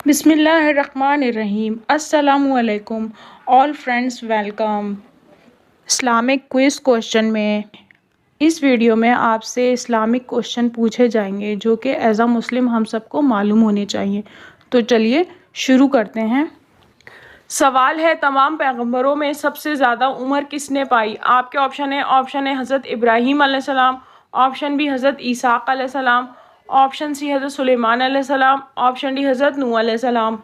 बिस्मिल्लाहिर्रहमानिर्रहीम। अस्सलामुअलैकुम all friends, welcome. Islamic quiz question में इस वीडियो में आपसे इस्लामिक क्वेश्चन पूछे जाएंगे जो कि एज अ मुस्लिम हम सबको मालूम होने चाहिए। तो चलिए शुरू करते हैं। सवाल है, तमाम पैगंबरों में सबसे ज़्यादा उम्र किसने पाई? आपके ऑप्शन है हज़रत इब्राहीम अलैहिस्सलाम, ऑप्शन बी हज़रत ईसाक अलैहिस्सलाम, ऑप्शन सी हज़रत सुलेमान अलैहिस्सलाम, ऑप्शन डी हज़रत नूह अलैहिस्सलाम।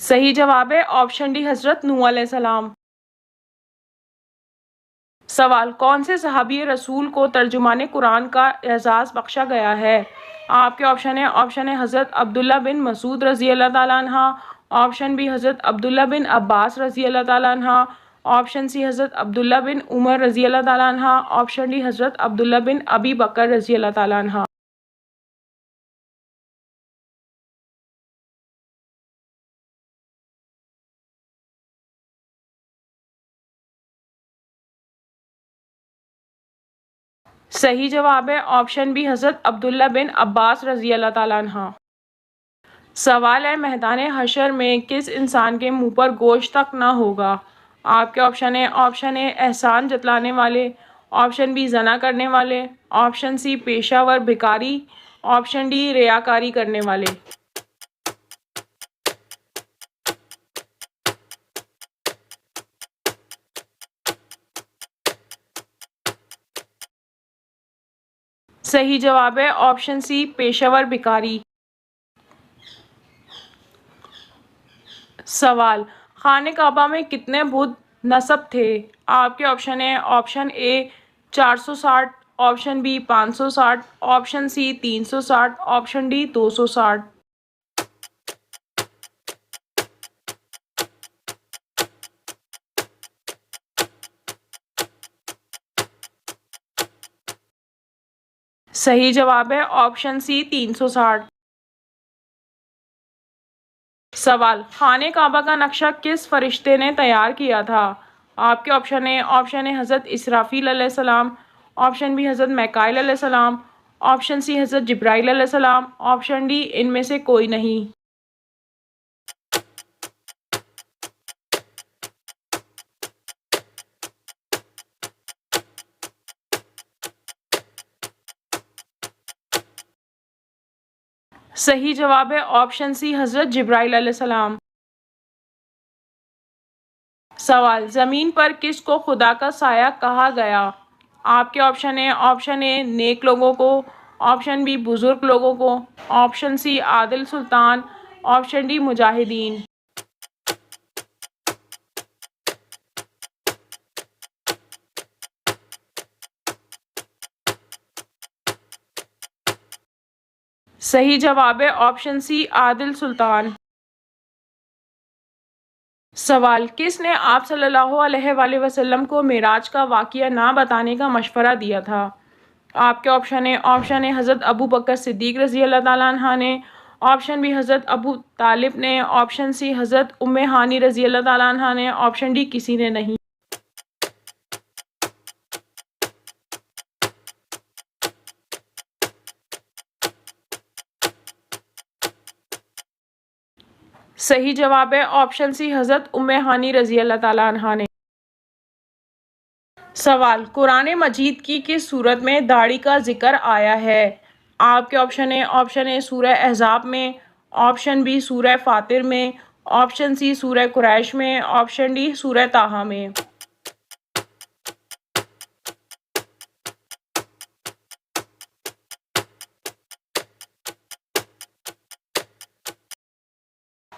सही जवाब है ऑप्शन डी हज़रत नूह अलैहिस्सलाम। सवाल, कौन से सहाबी रसूल को तर्जुमाने कुरान का एजाज़ बख्शा गया है? आपके ऑप्शन है हज़रत अब्दुल्ला बिन मसूद रज़ी अल्लाह ताला अन्हा, ऑप्शन बी हज़रत अब्दुल्ला बिन अब्बास रज़ी अल्लाह ताला अन्हा, ऑप्शन सी हज़रत अब्दुल्ला बिन उमर रज़ी अल्लाह ताला अन्हा, ऑप्शन डी हज़रत अब्दुल्ला बिन अबी बकर रज़ी अल्लाह ताला अन्हा। सही जवाब है ऑप्शन बी हज़रत अब्दुल्ला बिन अब्बास रज़ी अल्लाह ताला अन्हा। सवाल है, मैदान हशर में किस इंसान के मुंह पर गोश्त तक ना होगा? आपके ऑप्शन है एहसान जतलाने वाले, ऑप्शन बी जना करने वाले, ऑप्शन सी पेशावर भिखारी, ऑप्शन डी रियाकारी करने वाले। सही जवाब है ऑप्शन सी पेशावर भिखारी। सवाल, खाने काबा में कितने बुत नस्ब थे? आपके option A 460, option B 560, option C 360, option D 260। सही जवाब है ऑप्शन सी 360। सवाल, खाने काबा का नक्शा किस फरिश्ते ने तैयार किया था? आपके ऑप्शन है हज़रत इसराफील अलैहिस्सलाम, ऑप्शन बी हज़रत मैकाइल अलैहिस्सलाम, ऑप्शन सी हज़रत जिब्राइल अलैहिस्सलाम, ऑप्शन डी इनमें से कोई नहीं। सही जवाब है ऑप्शन सी हज़रत जिब्राइल अलैहिस्सलाम। सवाल, ज़मीन पर किस को खुदा का साया कहा गया? आपके ऑप्शन ए नेक लोगों को, ऑप्शन बी बुजुर्ग लोगों को, ऑप्शन सी आदिल सुल्तान, ऑप्शन डी मुजाहिदीन। सही जवाब है ऑप्शन सी आदिल सुल्तान। सवाल, किसने आप सल्लल्लाहु अलैहि वसल्लम को मेराज का वाक़िया ना बताने का मशवरा दिया था? आपके ऑप्शन है हज़रत अबू बकर सिद्दीक़ रज़ी अल्लाह ताला अन्हा ने, ऑप्शन बी हज़रत अबू तालिब ने, ऑप्शन सी हज़रत उम्मे हानी रज़ी अल्लाह ताला अन्हा ने, ऑप्शन डी किसी ने नहीं। सही जवाब है ऑप्शन सी हज़रत उम्मे हानी रज़ी अल्लाह ताला अन्हा ने। सवाल, कुरान मजीद की किस सूरत में दाढ़ी का जिक्र आया है? आपके ऑप्शन ए सूरह अहज़ाब में, ऑप्शन बी सूरह फातिर में, ऑप्शन सी सूरह कुरैश में, ऑप्शन डी सूरह ताहा में।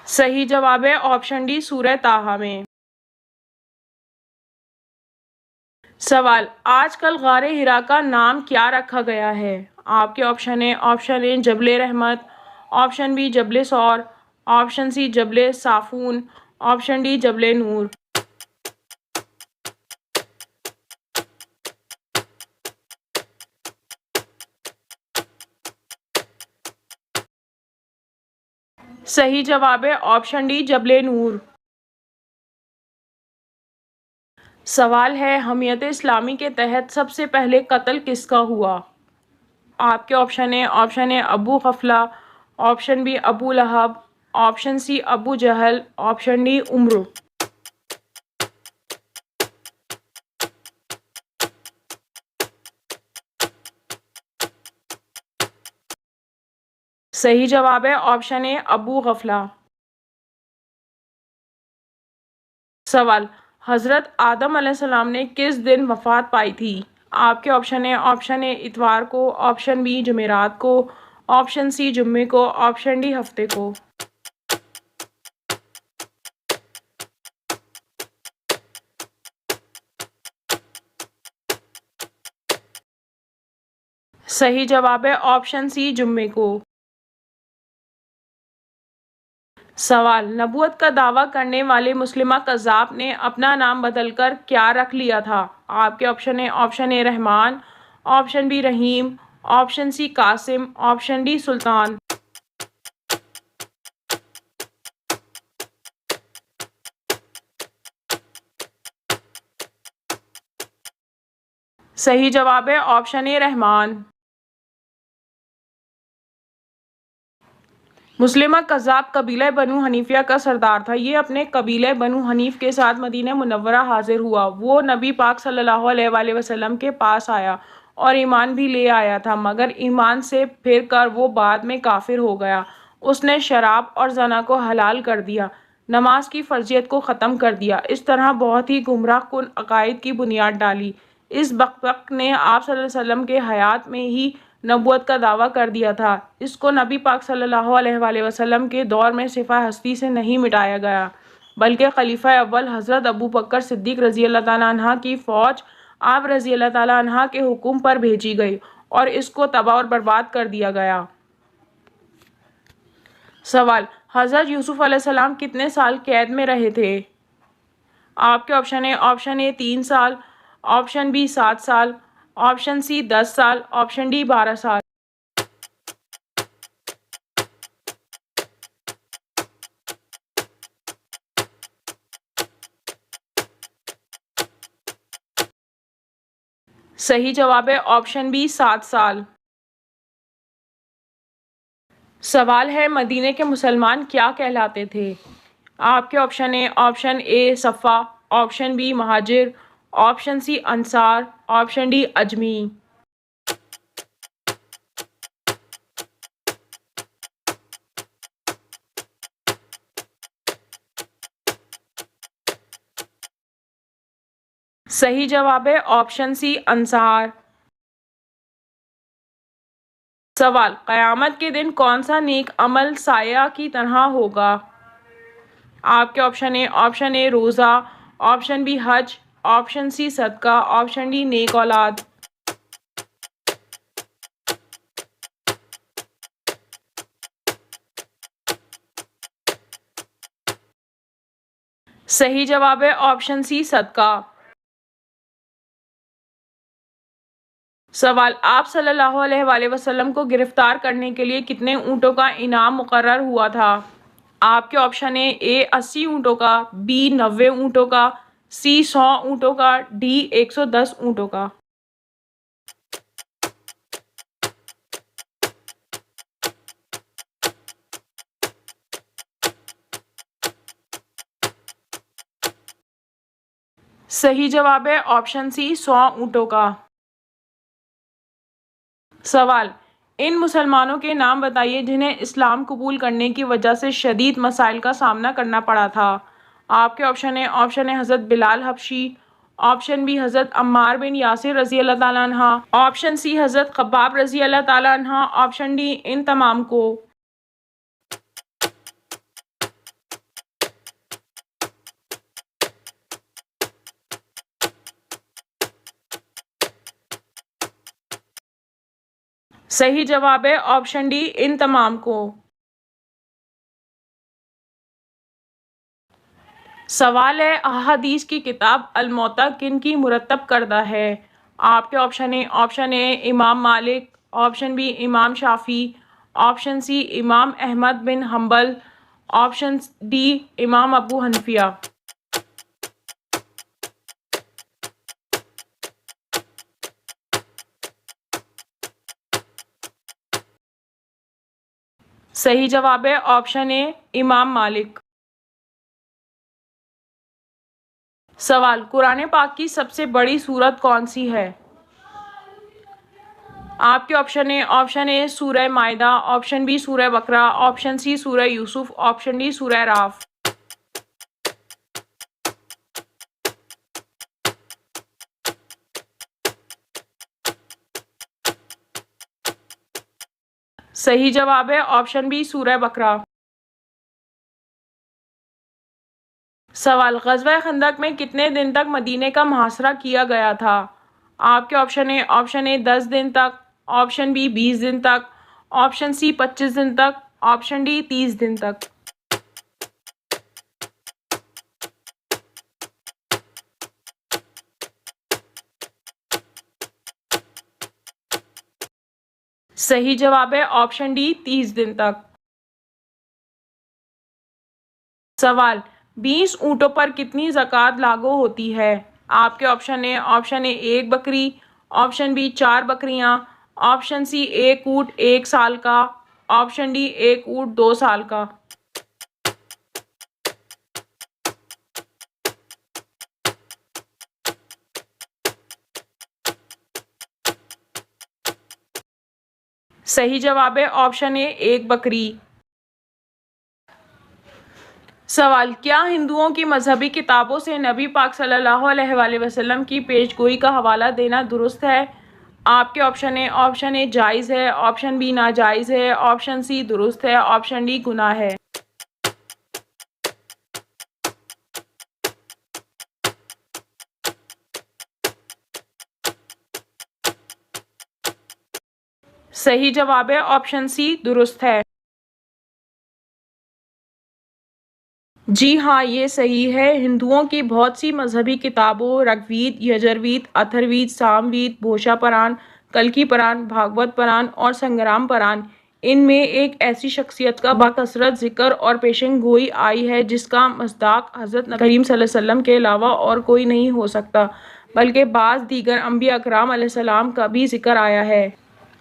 सही जवाब है ऑप्शन डी सूरह ताहा में। सवाल, आजकल गारे हिरा का नाम क्या रखा गया है? आपके ऑप्शन ए जबले रहमत, ऑप्शन बी जबले सौर, ऑप्शन सी जबले साफून, ऑप्शन डी जबले नूर। सही जवाब है ऑप्शन डी जबले नूर। सवाल है, हमियत इस्लामी के तहत सबसे पहले कत्ल किसका हुआ? आपके ऑप्शन ए अबू खफला, ऑप्शन बी अबू लहब, ऑप्शन सी अबू जहल, ऑप्शन डी उम्र। सही जवाब है ऑप्शन ए अबू गफला। सवाल, हजरत आदम अलैहिस्सलाम ने किस दिन वफात पाई थी? आपके ऑप्शन ए इतवार को, ऑप्शन बी जुमेरात को, ऑप्शन सी जुम्मे को, ऑप्शन डी हफ्ते को। सही जवाब है ऑप्शन सी जुम्मे को। सवाल, नबूवत का दावा करने वाले मुस्लिमा कज़्ज़ाब ने अपना नाम बदलकर क्या रख लिया था? आपके ऑप्शन ए रहमान, ऑप्शन बी रहीम, ऑप्शन सी कासिम, ऑप्शन डी सुल्तान। सही जवाब है ऑप्शन ए रहमान। मुस्लिमा कज़्ज़ाब कबीला बनु हनीफिया का सरदार था। ये अपने कबीले बनु हनीफ के साथ मदीना मुनव्वरा हाजिर हुआ। वो नबी पाक सल्लल्लाहु अलैहि वसल्लम के पास आया और ईमान भी ले आया था, मगर ईमान से फिर कर वो बाद में काफिर हो गया। उसने शराब और जना को हलाल कर दिया, नमाज की फर्जियत को ख़त्म कर दिया। इस तरह बहुत ही गुमराह कुन अकायद की बुनियाद डाली। इस बकवक ने आप सल्लल्लाहु अलैहि वसल्लम के हयात में ही नबूवत का दावा कर दिया था। इसको नबी पाक सल्लल्लाहु अलैहि वसल्लम के दौर में सिफा हस्ती से नहीं मिटाया गया, बल्कि खलीफा अव्वल हज़रत अबू बकर सिद्दीक़ रज़ी अल्लाह ताला अन्हा की फ़ौज आप रज़ी अल्लाह ताला अन्हा के हुक्म पर भेजी गई और इसको तबाह और बर्बाद कर दिया गया। सवाल, हज़रत यूसुफ अलैहिस्सलाम कितने साल कैद में रहे थे? आपके ऑप्शन ए 3 साल, ऑप्शन बी 7 साल, ऑप्शन सी 10 साल, ऑप्शन डी 12 साल। सही जवाब है ऑप्शन बी 7 साल। सवाल है, मदीने के मुसलमान क्या कहलाते थे? आपके ऑप्शन ए सफ़ा, ऑप्शन बी महाजिर, ऑप्शन सी अंसार, ऑप्शन डी अजमी। सही जवाब है ऑप्शन सी अंसार। सवाल, क़यामत के दिन कौन सा नेक अमल साया की तरह होगा? आपके ऑप्शन ए रोज़ा, ऑप्शन बी हज, ऑप्शन सी सदका, ऑप्शन डी नेक औलाद। सही जवाब है ऑप्शन सी सदका। सवाल, आप सल्लल्लाहु अलैहि वसल्लम को गिरफ्तार करने के लिए कितने ऊँटों का इनाम मुकर्रर हुआ था? आपके ए 80 ऊँटों का, बी 90 ऊँटों का, सी 100 ऊँटों का, डी 110 ऊँटों का। सही जवाब है ऑप्शन सी 100 ऊँटों का। सवाल, इन मुसलमानों के नाम बताइए जिन्हें इस्लाम कबूल करने की वजह से शदीद मसाइल का सामना करना पड़ा था। आपके ऑप्शन है हज़रत बिलाल हबशी, ऑप्शन बी हज़रत अम्मार बिन यासिर रज़ी अल्लाह ताला अन्हा, ऑप्शन सी हज़रत खब्बाब रज़ी अल्लाह ताला अन्हा, ऑप्शन डी इन तमाम को। सही जवाब है ऑप्शन डी इन तमाम को। सवाल है, अहादीस की किताब अल मुअत्ता किन की मुरतब करदा है? आपके ऑप्शन ए इमाम मालिक, ऑप्शन बी इमाम शाफी, ऑप्शन सी इमाम अहमद बिन हम्बल, ऑप्शन डी इमाम अबू हनीफा। सही जवाब है ऑप्शन ए इमाम मालिक। सवाल, कुरान पाक की सबसे बड़ी सूरत कौन सी है? आपके ऑप्शन ए सूरह माइदा, ऑप्शन बी सूरह बकरा, ऑप्शन सी सूरह यूसुफ, ऑप्शन डी सूरह राफ। सही जवाब है ऑप्शन बी सूरह बकरा। सवाल, ग़ज़वा खंदक में कितने दिन तक मदीने का मुहासरा किया गया था? आपके ऑप्शन ए 10 दिन तक, ऑप्शन बी 20 दिन तक, ऑप्शन सी 25 दिन तक, ऑप्शन डी 30 दिन तक। सही जवाब है ऑप्शन डी 30 दिन तक। सवाल, 20 ऊँटों पर कितनी ज़कात लागू होती है? आपके ऑप्शन ए 1 बकरी, ऑप्शन बी 4 बकरियां, ऑप्शन सी 1 ऊँट 1 साल का, ऑप्शन डी 1 ऊँट 2 साल का। सही जवाब है ऑप्शन ए 1 बकरी। सवाल, क्या हिंदुओं की मजहबी किताबों से नबी पाक सल्लल्लाहु अलैहि वसल्लम की पेशगोई का हवाला देना दुरुस्त है? आपके ऑप्शन ए जायज़ है, ऑप्शन बी नाजायज़ है, ऑप्शन सी दुरुस्त है, ऑप्शन डी गुनाह है। सही जवाब है ऑप्शन सी दुरुस्त है। जी हाँ, ये सही है। हिंदुओं की बहुत सी मजहबी किताबों ऋग्वेद, यजुर्वेद, अथर्ववेद, सामवेद, घोषा पुराण, कल्कि पुराण, भागवत पुराण और संग्राम पुराण, इनमें एक ऐसी शख्सियत का बाकसरत जिक्र और पेशन गोई आई है जिसका मस्दाक हज़रत नबी करीम सल्लल्लाहु अलैहि वसल्लम के अलावा और कोई नहीं हो सकता, बल्कि बाज़ दीगर अंबिया अकराम अलैहिस्सलाम का भी जिक्र आया है।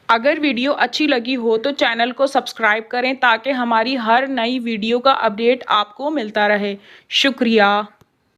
अगर वीडियो अच्छी लगी हो तो चैनल को सब्सक्राइब करें ताकि हमारी हर नई वीडियो का अपडेट आपको मिलता रहे। शुक्रिया।